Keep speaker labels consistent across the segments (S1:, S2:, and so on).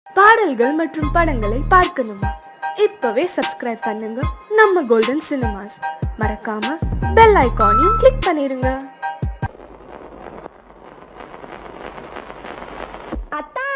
S1: பாடல்கள் மற்றும் படங்களை பார்க்கணுமா? இப்பவே சப்ஸ்கிரைப் பண்ணுங்க நம்ம கோல்டன் சினிமாஸ். மறக்காம பெல் ஐகானையும் கிளிக் பண்ணிருங்க.
S2: அத்தா,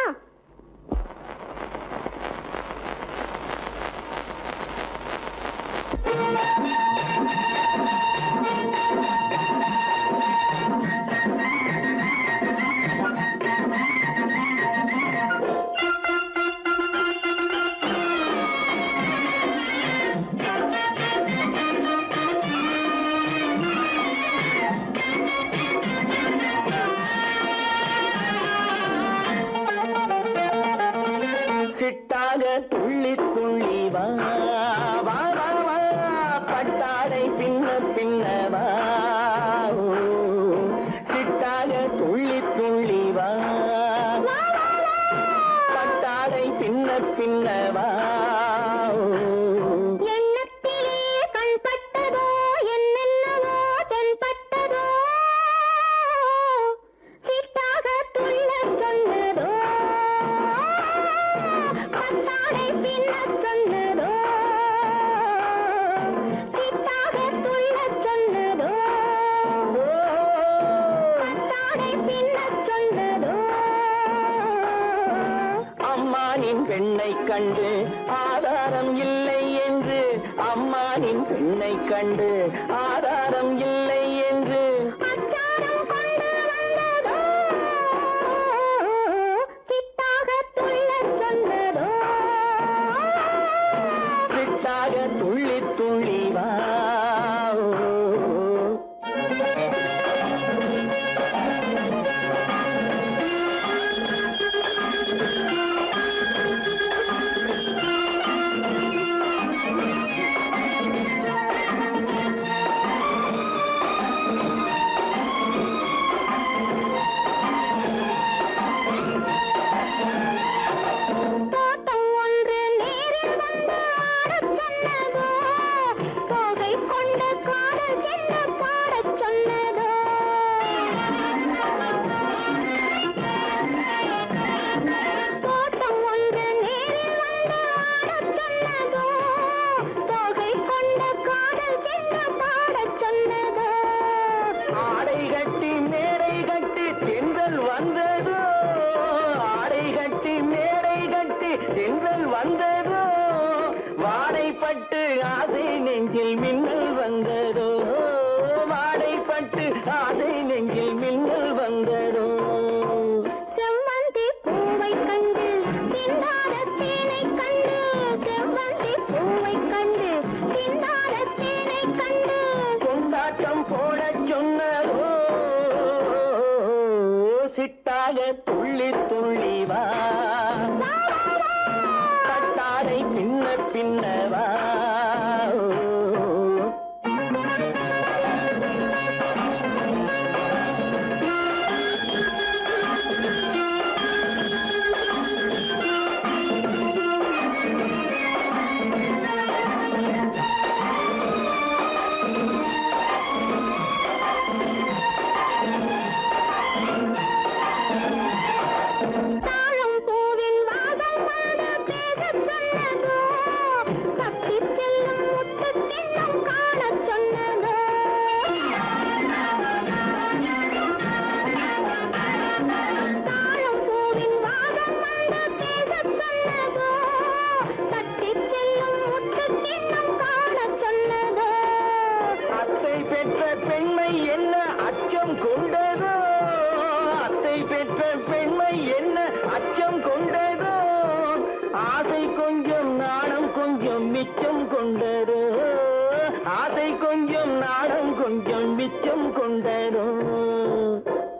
S3: சிட்டாக துள்ளி துள்ளி வா வா வா வா, பட்டாடை பின்ன பின்னவா. சிட்டாக துள்ளி துள்ளி வா, பட்டாடை பின்ன பின்னவா.
S2: எண்ணத்திலே கண்பட்டதோ என்னென்னவோ தென்பட்டதோ, சிட்டாக துள்ளச் சொன்னதோ, பட்டாடை பின்னச் சொன்னதோ, சிட்டாக துள்ளச் சொன்னதோ, பட்டாடை பின்னச் சொன்னதோ.
S3: அம்மானின் பெண்ணை கண்டு ஆதாரம் இல்லை என்று, அம்மானின் பெண்ணை கண்டு ஆதாரம் இல்லை என்று
S2: அச்சாரம் கொண்டு வந்ததோ, சிட்டாக துள்ளச் சொன்னதோ.
S3: சிட்டாக துள்ளி துள்ளி வா.
S2: தோட்டம் ஒன்று நேரில் வந்து ஆடச் சொன்னதோ, தோகை கொண்ட காதல் என்ன பாடச் சொன்னதோ. தோட்டம் ஒன்று நேரில் வந்து ஆடச் சொன்னதோ, தோகை கொண்ட காதல் என்ன பாடச் சொன்னதோ.
S3: ஆடை கட்டி மேடை கட்டி தென்றல் வந்ததோ, ஆடை கட்டி மேடை கட்டி தென்றல் வந்ததோ, வாடைப்பட்டு ஆசை நெஞ்சில் மின்னல் வந்ததோ, வாடைப்பட்டு ஆசை நெஞ்சில் மின்னல் வந்ததோ.
S2: செவ்வந்தி பூவை கண்டு திண்டாட தேனை கண்டு, செவ்வந்தி பூவை கண்டு திண்டாட தேனை கண்டு,
S3: கொண்டாட்டம் போடச் சொன்னதோ, சிட்டாக துள்ளி துள்ளி வா, கட்டாடை பின்ன பின்னவா.
S2: தாழம் பூவின் வாசம் வந்து பேசச் சொன்னதோ, தப்பி செல்லும் முத்துக் கிண்ணம் காணச் சொன்னதோ. தாழம் பூவின் வாசம் வந்து பேசச் சொன்னதோ, தப்பி செல்லும் முத்துக் கிண்ணம் காணச் சொன்னதோ.
S3: அத்தை பெற்ற பெண்மை என்ன அச்சம் கொண்டதோ, அத்தை பெற்ற பெண்மை என்ன அச்சம் கொண்டதோ, ஆசை கொஞ்சம் நாணம் கொஞ்சம் மிச்சம் கொண்டதோ, ஆசை கொஞ்சம் நாணம் கொஞ்சம் மிச்சம் கொண்டதோ.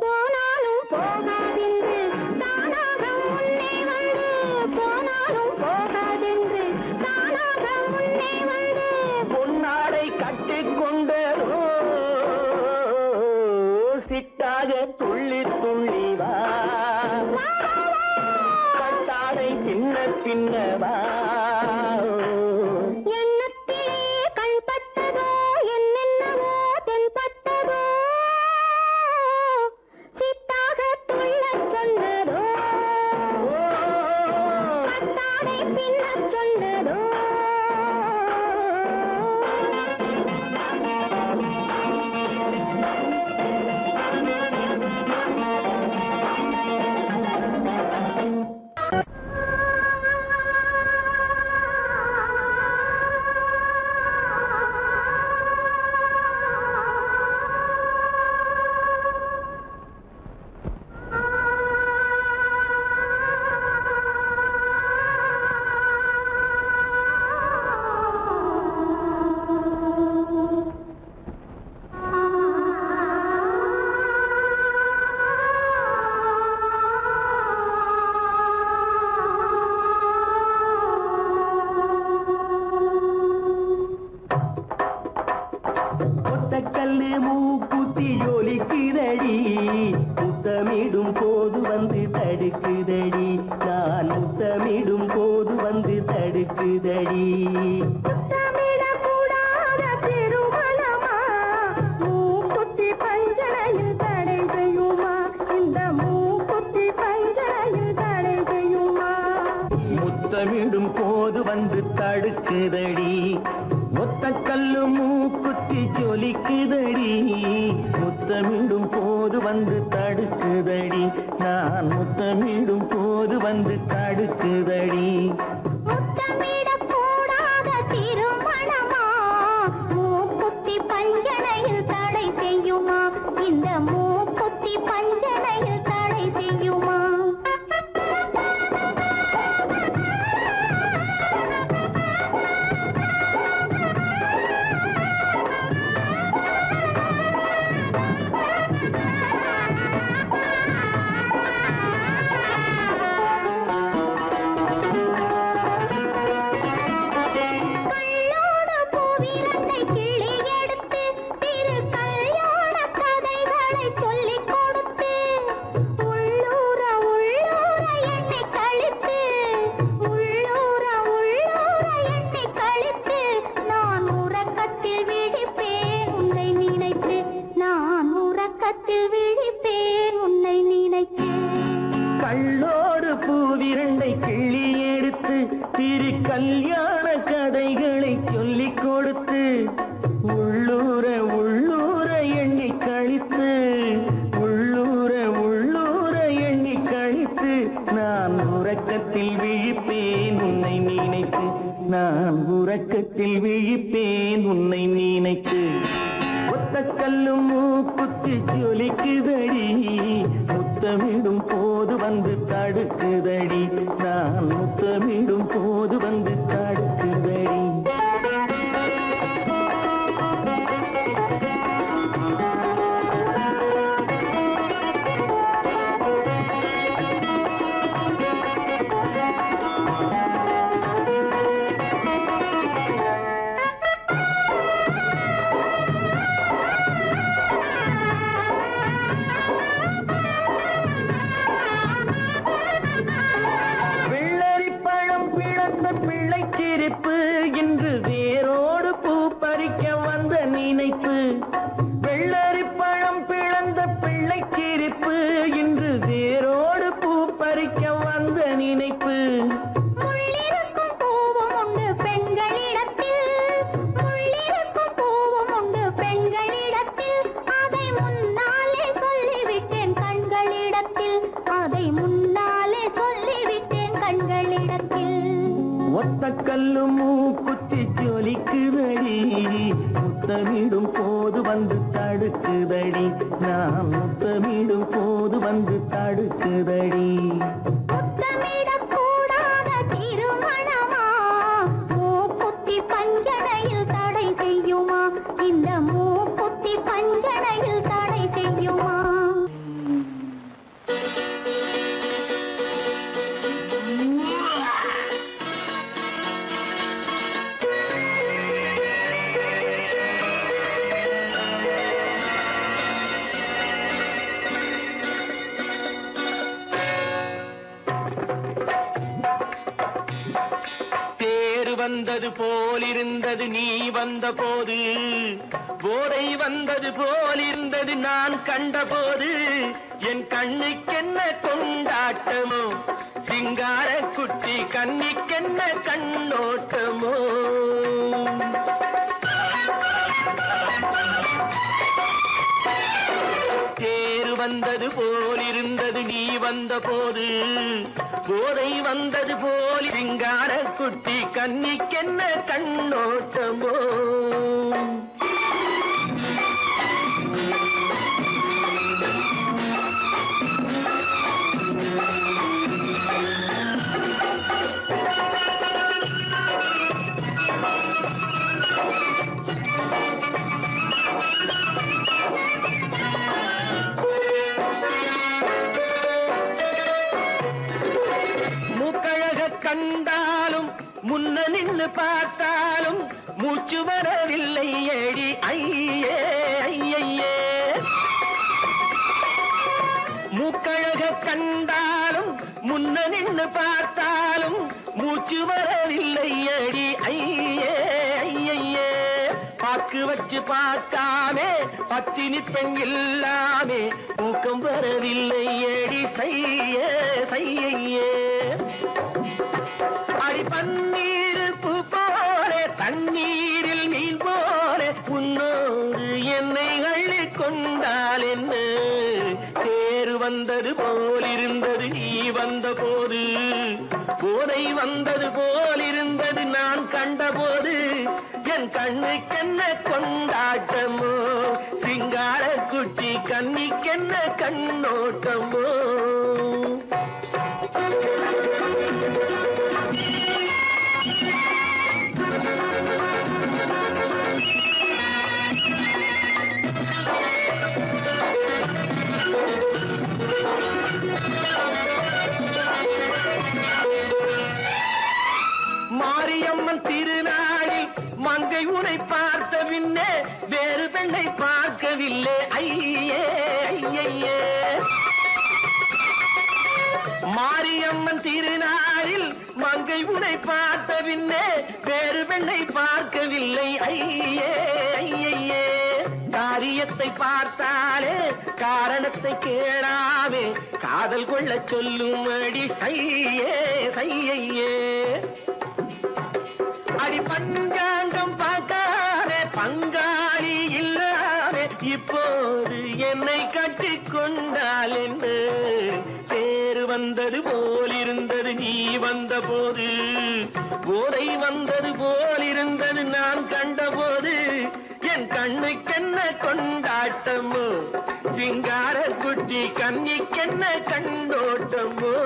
S2: போனாலும் போகாதென்று தானாக முன்னே வந்து, போனாலும் போகாதென்று தானாக முன்னே வந்து,
S3: பொன்னாடை கட்டிக் கொண்டதோ, சிட்டாக துள்ளி துள்ளி வா, கட்டாடை பின்ன பின்னவா.
S2: எண்ணத்திலே கண்பட்டதோ என்னென்னவோ தென்பட்டதோ, சிட்டாக துள்ளச் சொன்னதோ.
S3: முத்தமிடும் போது வந்து தடுக்குதடி.
S2: முத்தமிடக்கூடாத திருமணமா மூக்குத்தி பஞ்சனையில் தடை செய்யுமா? இந்த மூக்குத்தி பஞ்சனையில் தடை செய்யுமா?
S3: முத்தமிடும் போது வந்து தடுக்குதடி. ஒத்த கல்லு மூக்குத்தி ஜொலிக்குதடி. முத்தமிடும் போது வந்து தடுக்குதடி. நான் முத்தமிடும் போது வந்து தடுக்குதடி.
S2: முத்தமிடக்கூடாத திருமணமா மூக்குத்தி பஞ்சனையில் தடை செய்யுமா? இந்த மூக்குத்தி பஞ்சனையில் தடை செய்யுமா?
S3: கள்ளோடு பூவிரண்டை கிள்ளி எடுத்து திரு கல்யாண கதைகளை சொல்லிக் கொடுத்து உள்ளூர உள்ளூர எண்ணி கழித்து உள்ளூர உள்ளூர எண்ணி கழித்து நான் உறக்கத்தில் விழிப்பேன் உன்னை நினைத்து. நான் உறக்கத்தில் விழிப்பேன் உன்னை நினைத்து. ஒத்த கல்லு மூக்குத்தி ஜொலிக்குதடி. முத்தமிடும் போது வந்து தடுக்குதடி. நான் முத்தமிடும் போது வந்து தடுக்குதடி. பிள்ளைச்சிரிப்பு இன்று வேரோடு பூ பறிக்க வந்த நினைப்பு. வெள்ளரி பழம் பிளந்த பிள்ளைச்சிரிப்பு இன்று வேரோடு பூ பறிக்க வந்த நினைப்பு.
S2: முள்ளிருக்கும் பூவும் உண்டு பெண்களிடத்தில், முள்ளிருக்கும் பூவும் உண்டு பெண்களிடத்தில். அதை முன்னாலே சொல்லிவிட்டேன் கண்களிடத்தில், அதை முன்னாலே சொல்லிவிட்டேன் கண்களிடத்தில்.
S3: ஒத்த கல்லு மூக்குத்தி ஜொலிக்குதடி. முத்தமிடும் போது வந்து தடுக்குதடி. நான் முத்தமிடும் போது வந்து தடுக்குதடி.
S2: முத்தமிடக்கூடாத திருமணமா மூக்குத்தி பஞ்சனையில் தடை செய்யுமா? இந்த மூக்குத்தி பஞ்சனையில் தடை செய்யுமா?
S3: வந்தது போலிருந்தது நீ வந்த போது. போதை வந்தது போலிருந்தது நான் கண்டபோது. என் கண்ணுக்கென்ன கொண்டாட்டமோ, சிங்கார குட்டி கண்ணிக்கென்ன கண்ணோட்டமோ. தேர் வந்தது போலிருந்தது நீ வந்த போது. போதை வந்தது போல் சிங்கார குட்டி கண்ணிக்கென்ன கண்ணோட்டமோ. கண்டாலும் முன்ன நின்னு பார்த்தாலும் மூச்சு வரவில்லை ஏடி ஐயே ஐயே. மூக்கழக கண்டாலும் முன்ன நின்னு நின்னு பார்த்தாலும் மூச்சு வரவில்லை அடி ஐயே ஐயே பாக்கு வச்சு பார்க்காமே பத்தினி பெண் இல்லாமே தூக்கம் வரவில்லை அடி செய்யே செய்யே அடி பன்னீர் பூ போல தண்ணீரில் மீன் போல உன்னோடு என்னை அள்ளி கொண்டால் என்ன தேர் வந்தது போலிருந்தது நீ வந்த போது போதை வந்தது போலிருந்தது நான் கண்டபோது என் கண்ணுக்கென்ன கொண்டாட்டமோ சிங்கார குட்டி கண்ணிக்கென்ன கண்ணோட்டமோ மாரியம்மன் திருநாளில் மங்கை உனை பார்த்த பின்னே வேறு பெண்ணை பார்க்கவில்லை ஐயே ஐயே மாரியம்மன் திருநாளில் மங்கை உனை பார்த்த பின்னே வேறு பெண்ணை பார்க்கவில்லை ஐயே ஐயே காரியத்தை பார்த்தாலே காரணத்தை கேளாமே காதல் கொள்ள சொல்லும் அடி சையே சையே அடி பஞ்சாங்கம் பார்க்காதே பங்காளி இல்லாதே இப்போது என்னை கட்டி கொண்டால் என்று தேர் வந்தது போலிருந்தது நீ வந்த போது போதை வந்தது போலிருந்தது நான் கண்டபோது என் கண்ணுக்கென்ன கொண்டாட்டமோ சிங்கார குட்டி கண்ணிக்கென்ன கண்டோட்டமோ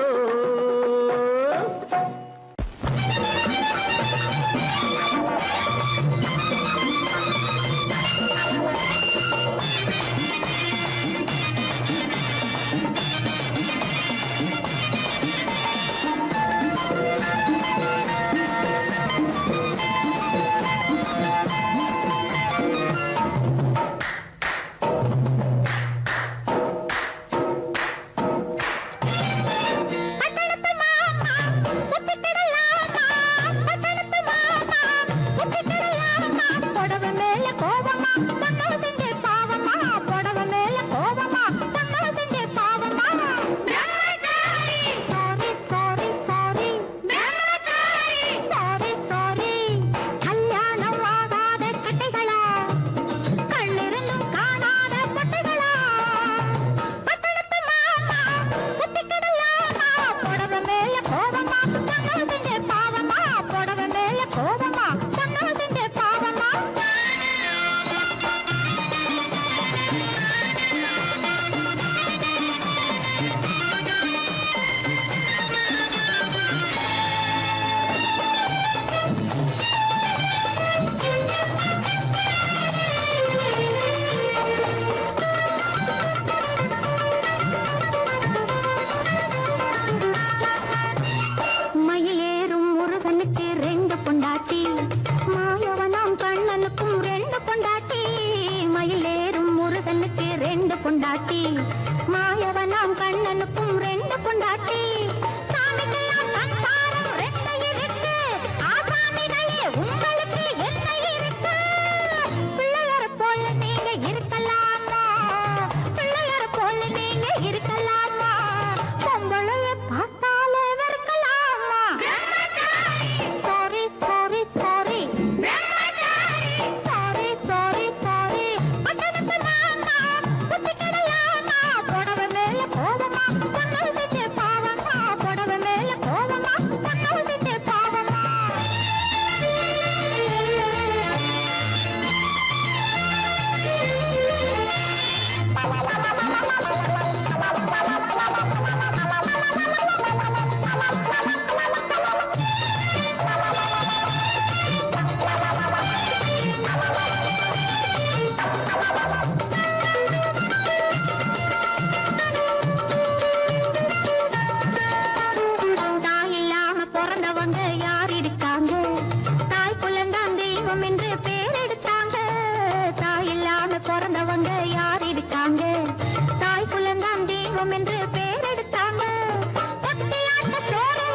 S2: பொண்டாட்டி மாயவனாம் கண்ணனுக்கும் ரெண்டு பொண்டாட்டி சாமிக்கெல்லாம் சம்சாரம் ரெண்டு இருக்கு ஆசாமிகளே உங்களுக்கு என்ன இருக்கு பிள்ளையர போல நீங்க இருக்கலாமா பிள்ளையர போல நீங்க இருக்கலாமா பொம்பளைய பார்த்தாலே வெறுக்கலாமா sorry sorry sorry sorry sorry sorry பட்டணத்து மாமா புத்தி கிடையாமா புடவை மேல கோவமா பொண்ணு செஞ்ச பாவமா புடவை மேல கோவமா பொண்ணு செஞ்ச பாவமா தாய் இல்லாம பிறந்தவங்க யார் இருக்காங்க தாய் புலந்தான் தெய்வம் என்று பேர் எடுத்தாங்க தாய் இல்லாம பிறந்தவங்க யார் இருக்காங்க தாய் புலந்தான் தெய்வம் என்று பேர் எடுத்தாங்க பக்தியாட்ட சோறு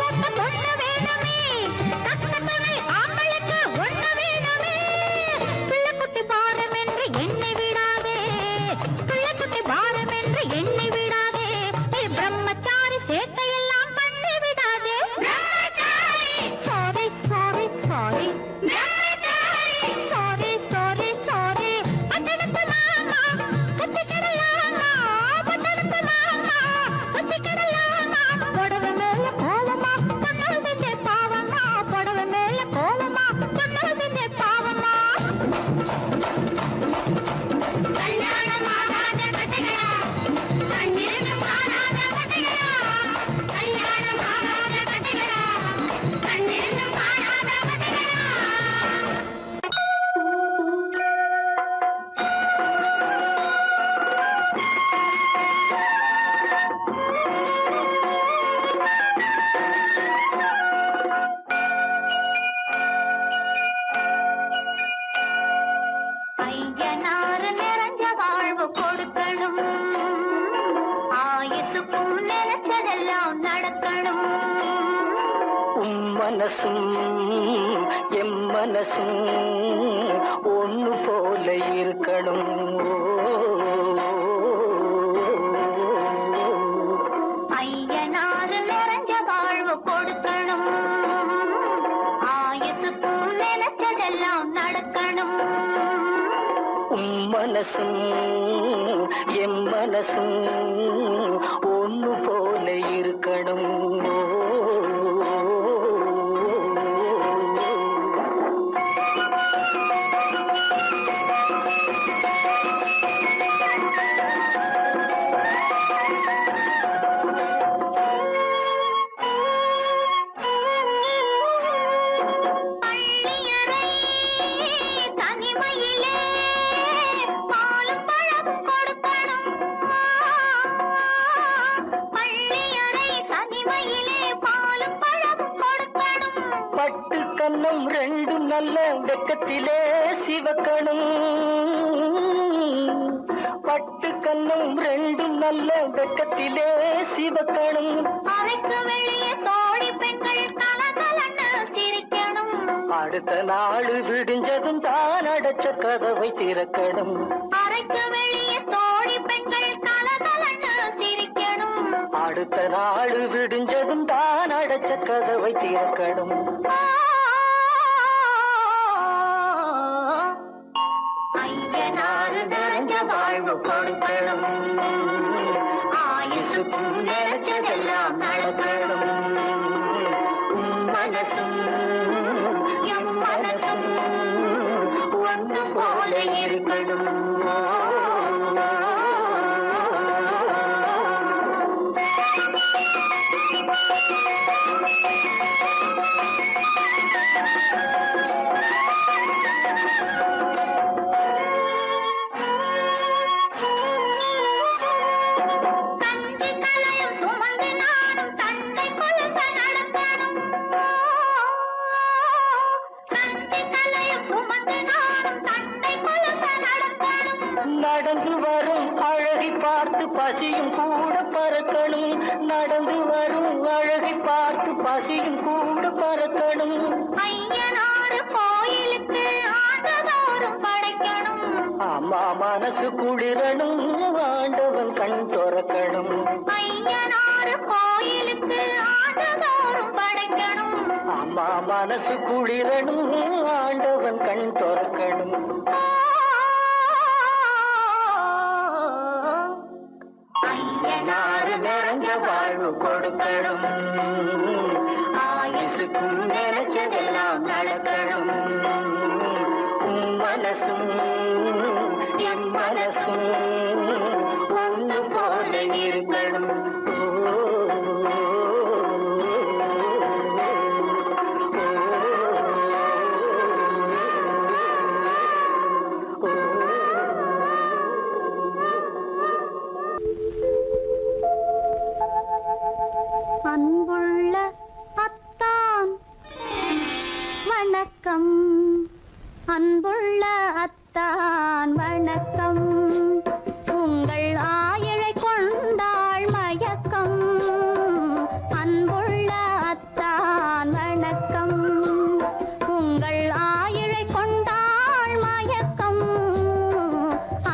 S2: வாழ்வு கொடுக்கணும் ஆயுசுக்கும் நினைச்சதெல்லாம் நடக்கணும்
S3: மனசும் எம் மனசும் ஒண்ணு போல இருக்கணும்
S2: ஐயனாறு நிறைஞ்ச வாழ்வு கொடுக்கணும் ஆயுசுக்கும் நினைச்சதெல்லாம் நடக்கணும்
S3: மனசும் எம் மனசும் ஒண்ணு போல இருக்கணும் பட்டு கண்ணம் ரெண்டும் நல்ல வெக்கத்திலே சிவக்கணும் பட்டு கண்ணம் ரெண்டும் நல்ல வெக்கத்திலே சிவக்கணும்
S2: அறைக்கு வெளியே தோழி பெண்கள் கலகலன்னு சிரிக்கணும்
S3: அடுத்த நாள் விடிஞ்சதும் தான் அடைச்ச கதவை திறக்கணும்
S2: அறைக்கு வெளியே தோழி பெண்கள் கலகலன்னு சிரிக்கணும்
S3: அடுத்த நாள் விடிஞ்சதும் தான் அடைச்ச கதவை திறக்கணும்
S2: ஐயனாறு நிறைஞ்ச வாழ்வு கொடுக்கணும் ஆயுசுக்கும் நினைச்சதெல்லாம் நடக்கணும் மனசும் எம் மனசும் ஒன்று போல இருக்கணும்
S3: நடந்து வரும் அழகை பார்த்து பசியும் கூட பறக்கணும் நடந்து வரும் அழகை பார்த்து பசியும் கூட பறக்கணும்
S2: ஐயனாறு கோயிலுக்கு ஆண்டதோறும் படைக்கணும்
S3: அம்மா மனசு குளிரணும் ஆண்டவன் கண் துறக்கணும்
S2: ஐயனாறு கோயிலுக்கு ஆண்டதோறும் படைக்கணும்
S3: அம்மா மனசு குளிரணும் ஆண்டவன் கண் துறக்கணும் ஐயனாறு நிறைஞ்ச வாழ்வு கொடுக்கணும் ஆயுசுக்கும் நினைச்சதெல்லாம் நடக்கணும் மனசும் என் மனசும் ஒண்ணு போல இருக்கணும்
S2: அன்புள்ள அத்தான் வணக்கம் அன்புள்ள அத்தான் வணக்கம் உங்கள் ஆயிழை கொண்டாள் மயக்கம் அன்புள்ள அத்தான் வணக்கம் உங்கள் ஆயிழை கொண்டாள் மயக்கம்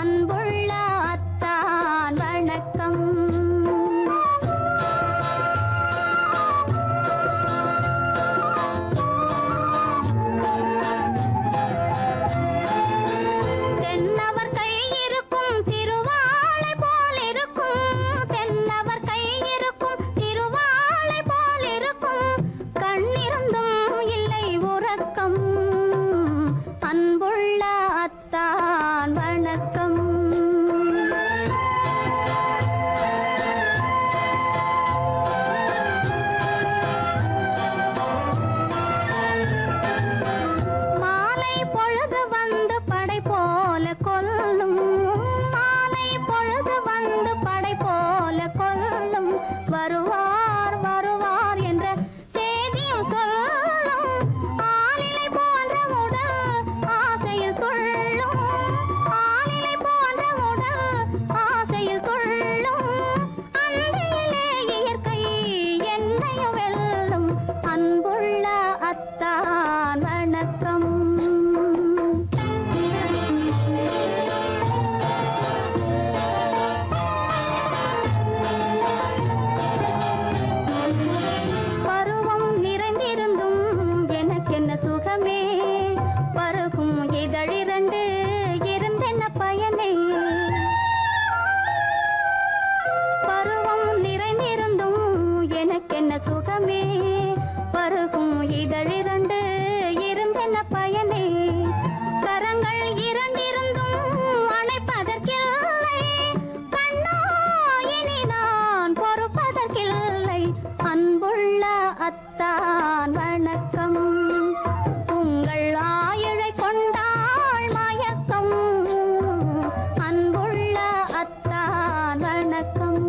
S2: அன்புள்ள அத்தான் வணக்கம் தென்னவர் கை இருக்கும் இதழிரண்டு இருந்தென்ன பயனே கரங்கள் இரண்டிருந்தும் அணைப்பதற்கில்லை கண்ணா இனி நான் பொறுப்பதற்கில்லை அன்புள்ள அத்தான் வணக்கம் உங்கள் ஆயுளை கொண்டாள் மயக்கம் அன்புள்ள அத்தான் வணக்கம்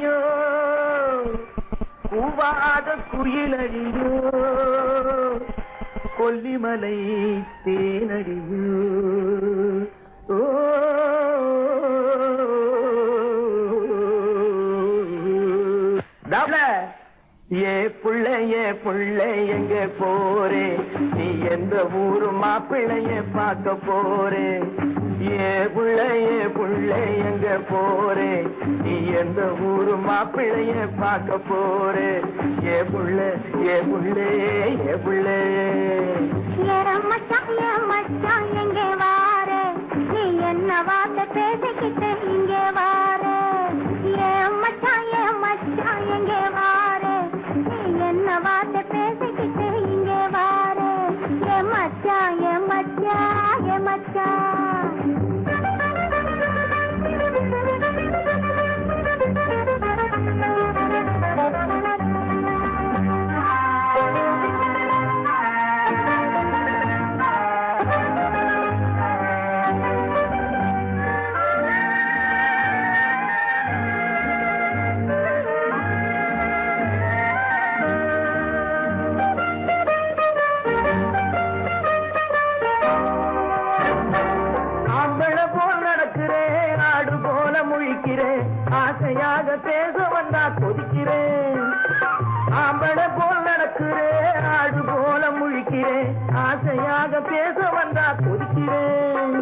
S3: தேனடியோ கூவாத குயிலடியோ கொல்லிமலை தேனடியோ ஓ ஏ புள்ள எங்க போறே நீ எந்த ஊரு மாப்பிள்ளைய பார்க்க போறே ஏ புள்ள எங்க போறே நீ எந்த ஊரு மாப்பிள்ளைய பார்க்க போறே ஏ புள்ள
S2: மச்சான் எங்கே வாரே நீ என்ன வார்த்தை பேசிக்கிட்டு இங்கே வாரே மச்சான் எங்கே வாரே நீ என்ன வார்த்தை பேசிக்கிட்டு இங்கே வாரே ஏ மச்சான்
S3: ஆசையாக பேச வந்தா கொதிக்கிறேன் ஆம்பளை போல் நடக்கிறேன் ஆடு போல முழிக்கிறேன் ஆசையாக பேச வந்தா கொதிக்கிறேன்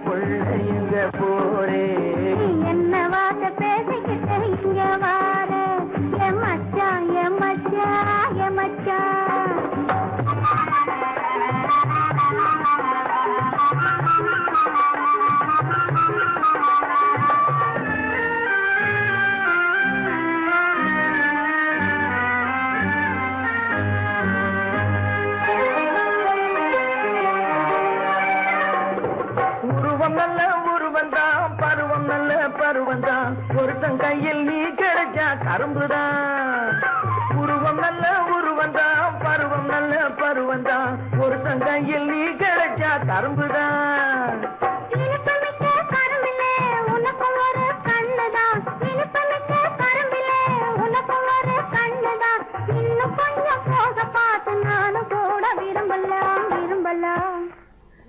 S3: புள்ளைங்க போரே
S2: என்ன வார்த்தை பேசிக்கிட்டு இங்க வாரே ஏ மச்சான்
S3: பருவந்தான் ஒருத்தன் கையில் நீ கிடைச்சா கரும்புதான் உருவம் நல்ல உருவந்தான் பருவம் நல்ல பருவந்தான் ஒருத்தன் கையில் நீ கிடைச்சா கரும்புதான்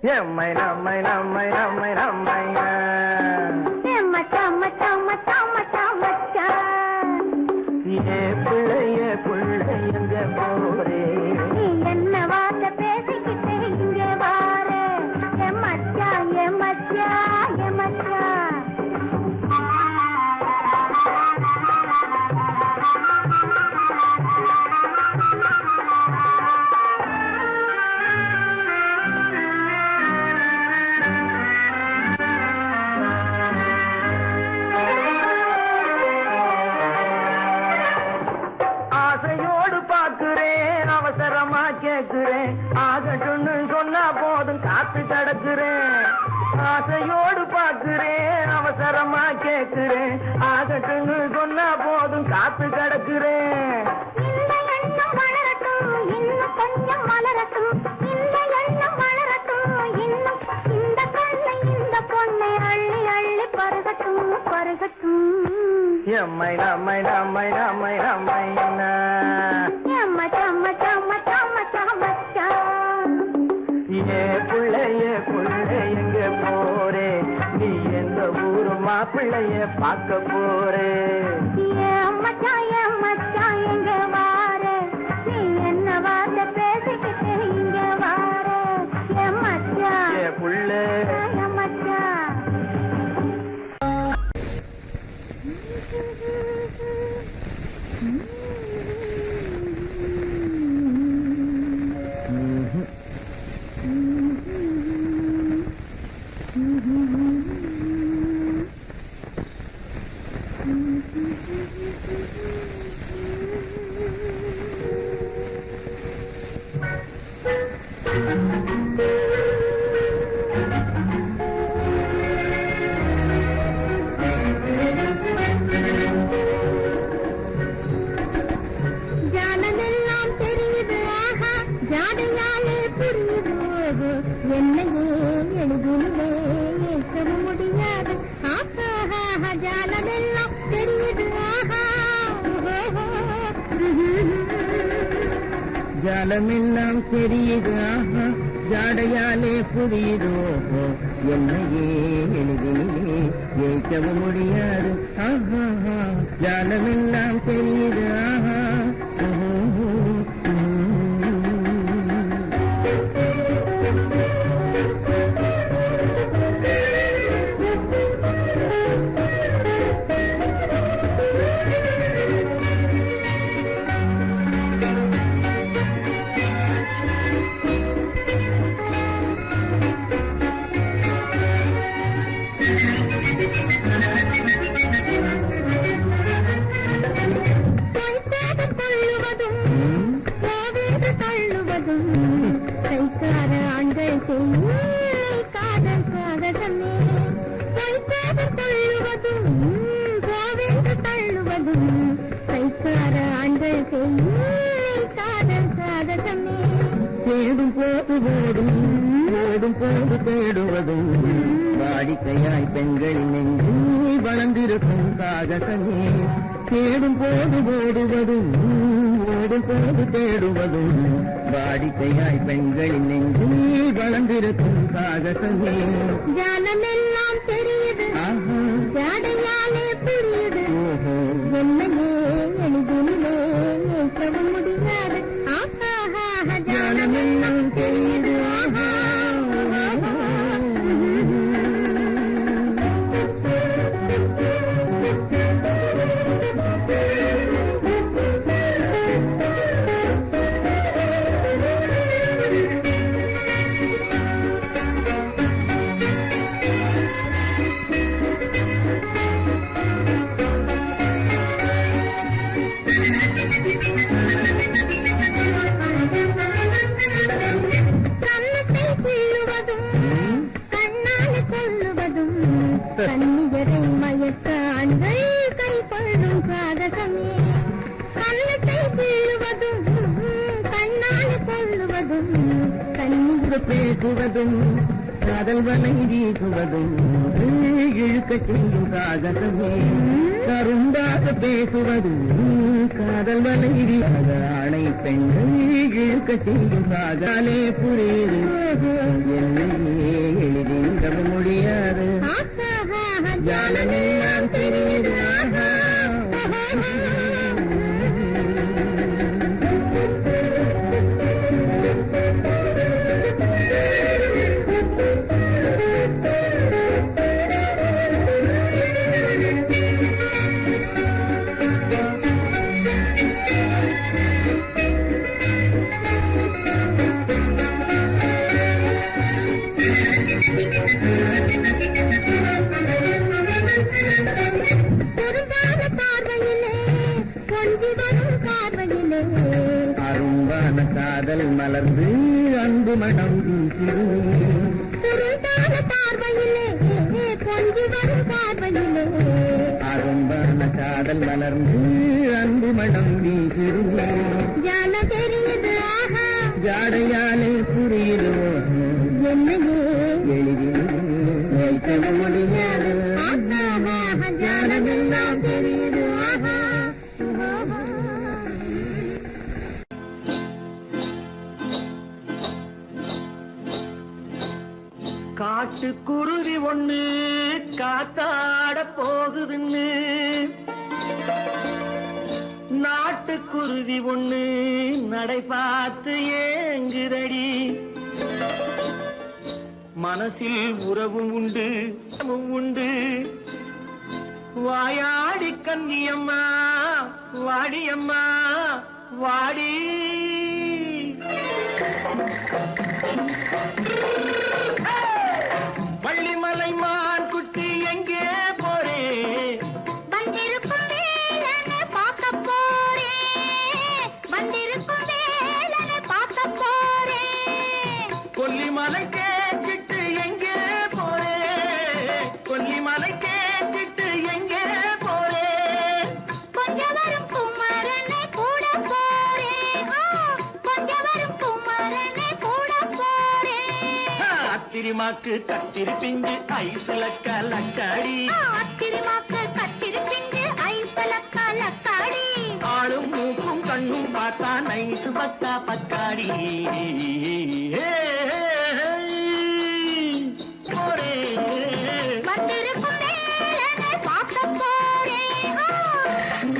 S3: எம்மை நம்மை நம்மை நம்மை நம்மை ஏ பிள்ளைங்க போரே
S2: என்ன வார்த்தை பேசிக்கிட்டு இங்கே வாரே ஏ மச்சான்
S3: அவசரமா கேட்கிறேன் ஆகட்டும்னு சொன்னா போதும் காத்து கிடக்குறேன் ஆசையோடு பார்க்கிறேன் அவசரமா கேட்கிறேன் ஆகட்டும்னு சொன்னா போதும் காத்து கிடக்குறேன் எம்மை நம்மை நம்மை நம்மை நம்மை ஏ புள்ளைங்க போரே நீ எந்த ஊரு மாப்பிள்ளைய பார்க்க போறே
S2: மச்சான் எங்க வாரே நீ என்ன வார்த்தை பேசிக்கிட்டு இங்க வாரே ஏ மச்சான்
S3: ஏ புள்ள
S2: என்னையே எழுதிலே ஏற்கவும் முடியாது ஜாலமெல்லாம் தெரியுது
S3: ஜாலமெல்லாம் தெரியுது ஜாடையாலே புரியுது என்னையே எழுதிலே ஏற்கவும் முடியாது ஜாலமெல்லாம் தெரியுது
S2: கைக்கார ஆண்கள் காதல் சாதகமே கைக்காரன் தள்ளுவதும் கோவென்று தள்ளுவதும் கைக்கார ஆண்கள் காதல் சாதகமே
S3: தேடும் போது ஓடும் ஓடும் போது தேடுவதும் வாடிக்கையாய் பெண்களின் நெஞ்சு வளர்ந்திருக்கும் சாகசமே தேடும் போது ஓடுவதும் ஓடும் போது தேடுவதும் வாடிக்கையாய் பெண்களின் நெஞ்சு வளர்ந்திருக்கும் சாகசமே
S2: ஜாலமெல்லாம் தெரியுது ஜாடையாலே புரியுது என்னையே எளிதிலே ஏற்கவும் முடியாது
S3: ஜாலமெல்லாம் தெரியுது
S2: கண்ணியரை மயக்க ஆண்கள் கை கொள்ளும் சாதகமே கண்ணத்தை வீழுவதும் கண்ணால் கொள்ளுவதும் கண்ணீர்
S3: பேசுவதும் காதல் வலை வீசுவதும் இழுக்க செய்யும் சாகசமே கரும்பாக பேசுவதும் காதல் வலை வீசாத ஆணை பெண்கள் இழுக்க செய்யும் சாகாலே புரியுது என்னையே எழுதிட முடியாது ஜாலமெல்லாம் தெரியுது அரும்பான காதல் மலர்ந்து அன்பு மனம் அரும்பான காதல் மலர்ந்து அன்பு மனம் வீசிருமே ஜாடையாலே புரியுதோ
S2: என்னையே
S3: எளிதில் வைக்க முடியாது
S2: ஜாலமெல்லாம் தெரியுது
S3: காட்டுக்குருவி ஒண்ணு காத்தாட போகுதுன்னு நாட்டுக்குருவி ஒண்ணு நடை பார்த்து ஏங்குதடி மனசில் உறவும் உண்டு உண்டு வாயாடி கன்னியம்மா வாடியம்மா வாடி வள்ளிமலை மான் குட்டி எங்கே போறே
S2: வந்திருக்கும் வேலனை பார்க்க போறேன் வந்திருக்கும் வேலனை பார்க்க போறேன்
S3: கொல்லிமலை கேட்டுட்டு எங்கே போறே கொல்லிமலை கேட்டுட்டு எங்கே போறே
S2: கொஞ்சம் வரும் குமரனை கூட போறேன் கொஞ்சம் வரும் குமரனை கூட போறேன்
S3: அத்திரிமாக்கு கத்திரி பிஞ்சு ஐசுல கலக்காடி
S2: அத்திரிமாக்கு கத்திரி பிஞ்சு ஐசுல கலக்காடி
S3: ஆளும் மூக்கும் கண்ணும் பார்த்தா நைசு பக்கா பக்காடி
S2: வந்திருக்கும் வேலனை பார்க்க போறேன்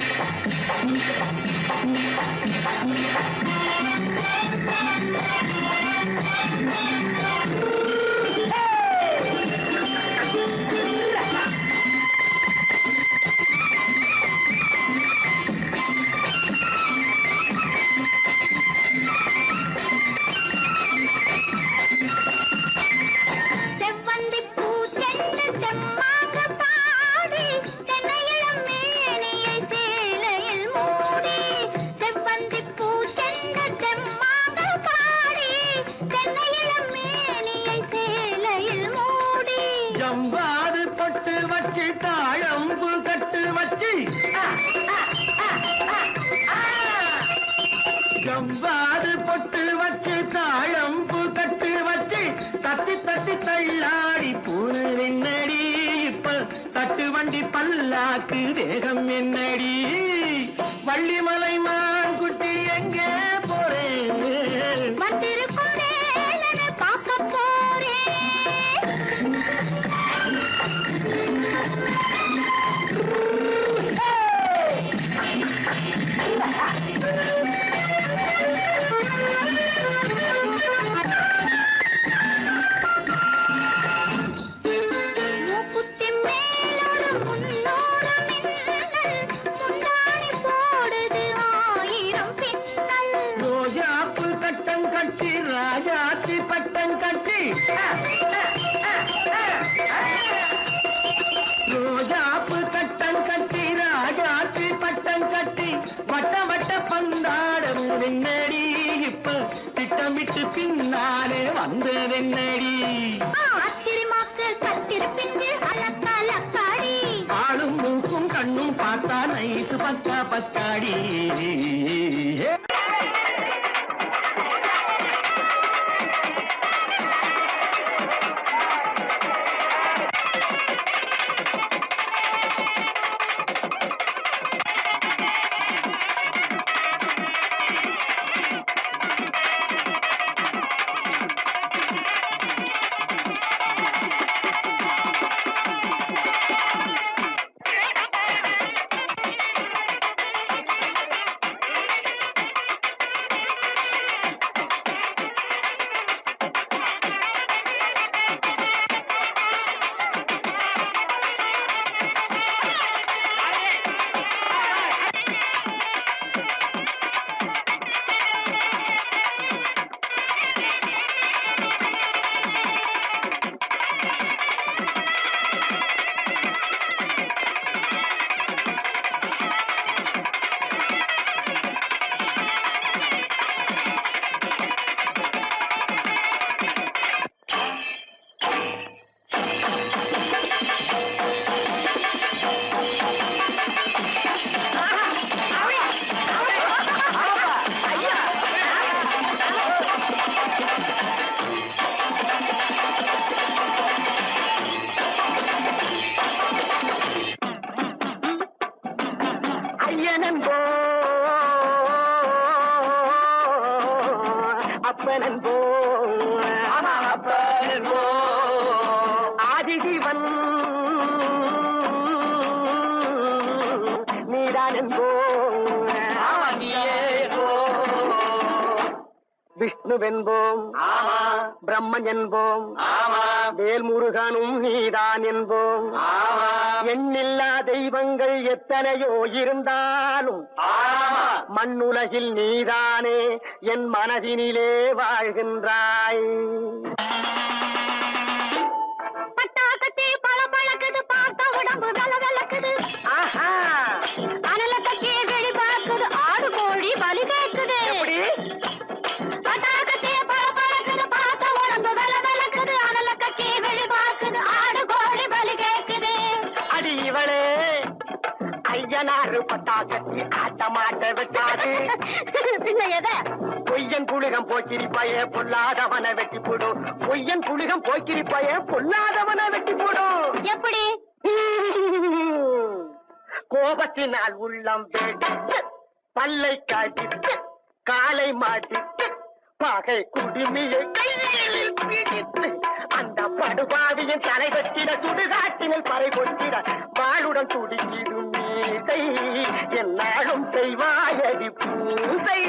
S2: செவ்வந்தி பூ தென்ன தெம்மாக பாடி தென்னையிளம் மேனியை சேலையில் மூடி செவ்வந்தி பூ தென்ன தெம்மாக பாடி தென்னையிளம் மேனியை சேலையில் மூடி
S3: ஜம்பாது பொட்டு வச்சு தாழம்பு கட்டு வச்சு ஜம்பாது பொட்டு வச்சு தாழம்பு கட்டு வச்சு தட்டி தட்டி தள்ளாடி பூரு என்னடி இப்ப தட்டு வண்டி பல்லாக்கு தேகம் என்னடி வள்ளிமலை மான்குட்டி எங்கே போறேன்
S2: வந்திருக்கும் வேலனை பார்க்க போறேன் மூக்குத்தி மேலோடு முன்னோடு மின்னல் முந்தாணி போடுது ஆயிரம் பின்னல்
S3: ரோஜாப்பு கட்டம் கட்டி ராஜாத்தி பட்டம் கட்டி ரோஜாப்பு கட்டம் கட்டி ராஜாத்தி பட்டம் கட்டி வட்ட வட்ட பந்தாடம் வெண்ணடி இப்ப திட்டமிட்டு பின்னாலே வந்ததென்னடி
S2: அத்திரிமாக்கு கத்திரி பிஞ்சு அலக்காடி
S3: ஆளும் மூக்கும் கண்ணும் பார்த்தா நைசு பக்கா பக்காடி ஐயனன்போ அப்பனன்போ அப்பனன்போ ஆதிசிவன் நீதானன்போ விஷ்ணுவென்போம் பிரம்மன் என்போம் வேல்முருகனும் நீதான் என்போம் எண்ணில்லா தெய்வங்கள் எத்தனையோ இருந்தாலும் மண்ணுலகில் நீதானே என் மனதினிலே வாழ்கின்றாய்.
S2: பட்டாக்கத்தி பழம் பழக்குது பார்த்த உடம்பு வெல வெலக்குது அனல கட்டி வெளி பார்க்குது ஆடு கோழி பலி கேட்குது பட்டாக்கத்தி பழம் பழக்குது பார்த்த உடம்பு வெல வெலக்குது அனல கட்டி வெளி பார்க்குது ஆடு கோழி பலி கேட்குது.
S3: அடி இவளே ஐயனாரு பட்டாக்கத்தி ஆட்ட மாட்ட விட்டாரு
S2: பின்ன எதை
S3: பொய்யன் புலிகம் போக்கிரிப்பாயே பொல்லாதவனை வெட்டி போடும் பொய்யன் புலிகம் போக்கிரிப்பாயே பொல்லாதவனை வெட்டி போடும்
S2: எப்படி
S3: கோபத்தினால் உள்ளம் வெடித்து பல்லை காட்டிட்டு காலை மாட்டிட்டு பகை குடுமியை கையில் பிடித்து அந்த படுபாவியின் தலை வெட்டிட சுடுகாட்டினில் பறை கொட்டிட வாளுடன் துடிக்கிடும் மீசை என்னாலும் செய்வாயடி பூசை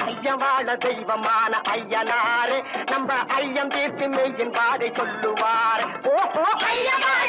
S3: ஐயவாழ தெய்வமான ஐயனாரே நம்ம ஐயம் தீர்த்து மெய்யின் பாதை சொல்லுவார் ஓஹோ ஐயனாரே